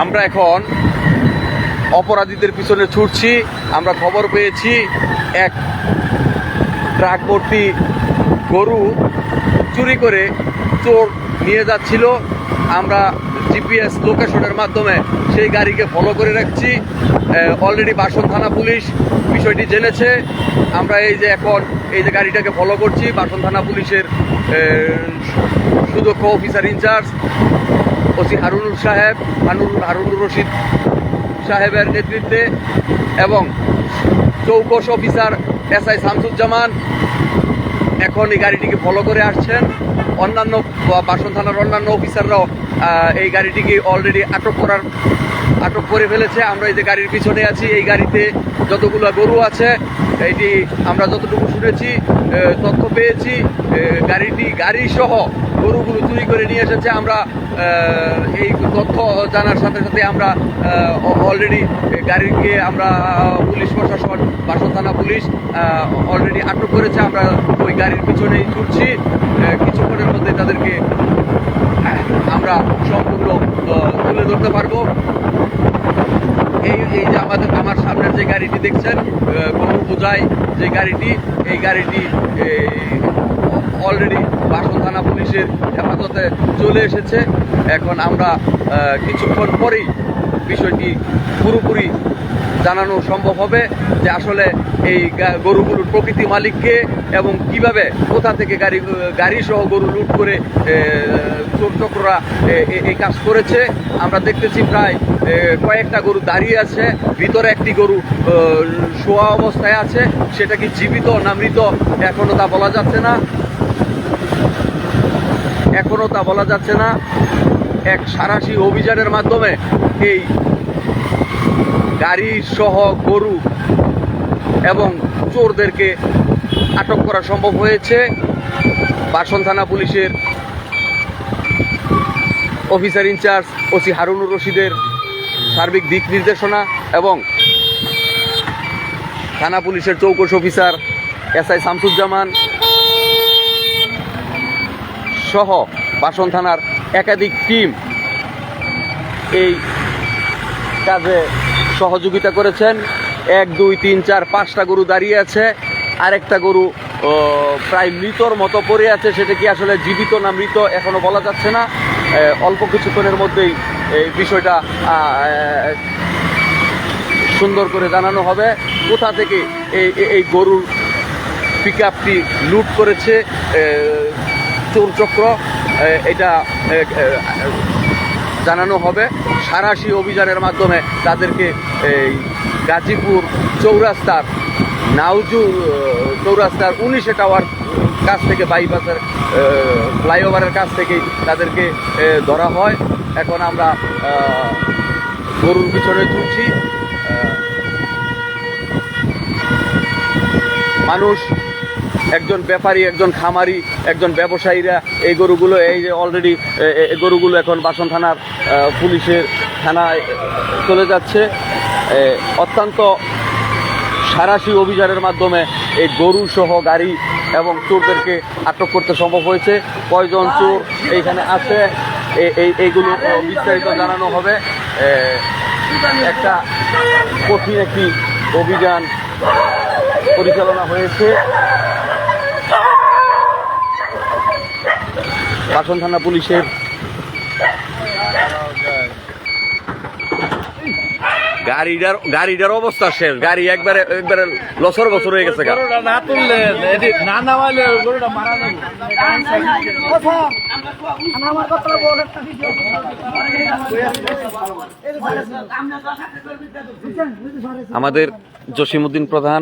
আমরা এখন অপরাধীদের পিছনে ছুটছি। আমরা খবর পেয়েছি এক ট্রাক ভর্তি গরু চুরি করে চোর নিয়ে যাচ্ছিল। আমরা জিপিএস লোকেশনের মাধ্যমে সেই গাড়িকে ফলো করে রাখছি। অলরেডি বাসন থানা পুলিশ বিষয়টি জেনেছে। আমরা এই যে এখন এই যে গাড়িটাকে ফলো করছি, বাসন থানা পুলিশের সুদক্ষ officer in charge OC Harunur Rashid সাহেবের নেতৃত্বে এবং চৌকস অফিসার এসআই শামসুজ্জামান এখন এই গাড়িটিকে ফলো করে আসছেন। অন্যান্য বাসন থানার অন্যান্য অফিসাররাও এই গাড়িটিকে অলরেডি আটক করে ফেলেছে। আমরা এই যে গাড়ির পিছনে আছি, এই গাড়িতে যতগুলো গরু আছে, এইটি আমরা যতটুকু শুনেছি, তথ্য পেয়েছি, গাড়ি সহ গরুগুলো চুরি করে নিয়ে এসেছে। আমরা এই তথ্য জানার সাথে সাথে আমরা অলরেডি গাড়িকে আমরা পুলিশ প্রশাসন, বাসন থানা পুলিশ অলরেডি আটক করেছে। আমরা ওই গাড়ির পিছনেই ছুটছি। কিছুক্ষণের মধ্যে তাদেরকে আমরা সম্পূর্ণ তুলে ধরতে পারবো। এই যে আমার সামনের যে গাড়িটি দেখছেন, গরু বোঝাই যে গাড়িটি, এই গাড়িটি অলরেডি বাসন থানা পুলিশের হেফাজতে চলে এসেছে। এখন আমরা কিছুক্ষণ পরেই বিষয়টি পুরোপুরি জানানো সম্ভব হবে যে আসলে এই গরুগুলোর প্রকৃতি মালিককে এবং কিভাবে কোথা থেকে গাড়ি সহ গরু লুট করে চোর চক্ররা এই কাজ করেছে। আমরা দেখতেছি প্রায় কয়েকটা গরু দাঁড়িয়ে আছে, ভিতরে একটি গরু শোয়া অবস্থায় আছে। সেটা কি জীবিত না মৃত এখনো তা বলা যাচ্ছে না। এক সাঁড়াশি অভিযানের মাধ্যমে এই গাড়ি সহ গরু এবং চোরদেরকে আটক করা সম্ভব হয়েছে। বাসন থানা পুলিশের অফিসার ইনচার্জ ওসি হারুনুর রশিদের সার্বিক দিক নির্দেশনা এবং থানা পুলিশের চৌকস অফিসার এসআই শামসুজ্জামান সহ বাসন থানার একাধিক টিম এই কাজে সহযোগিতা করেছেন। 1, 2, 3, 4, 5টা গরু দাঁড়িয়ে আছে, আরেকটা গরু প্রায় মৃতর মতো পড়ে আছে। সেটা কি আসলে জীবিত না মৃত এখনো বলা যাচ্ছে না। অল্প কিছুক্ষণের মধ্যেই এই বিষয়টা সুন্দর করে জানানো হবে কোথা থেকে এই গরুর পিকআপটি লুট করেছে চোর চক্র, এটা জানানো হবে। সাঁড়াশি অভিযানের মাধ্যমে তাদেরকে এই গাজীপুর চৌরাস্তার চৌরাস্তার 19 টাওয়ার কাছ থেকে, বাইপাসের ফ্লাইওভারের কাছ থেকেই তাদেরকে ধরা হয়। এখন আমরা গরুর পিছনে ছুটছি। মানুষ, একজন ব্যাপারী, একজন খামারি, একজন ব্যবসায়ীরা এই গরুগুলো, এই যে অলরেডি গরুগুলো এখন বাসন থানার পুলিশের থানায় চলে যাচ্ছে। অত্যন্ত সাঁড়াশি অভিযানের মাধ্যমে এই গরু সহ গাড়ি এবং চোরদেরকে আটক করতে সম্ভব হয়েছে। কয়জন চোর এইখানে আছে এইগুলো বিস্তারিত জানানো হবে। একটা কঠিন একটি অভিযান পরিচালনা হয়েছে। বাসন থানা পুলিশের গাড়িটার অবস্থা শেষ। গাড়ি একবারে লসর বছর হয়ে গেছে। আমাদের জসিমউদ্দিন প্রধান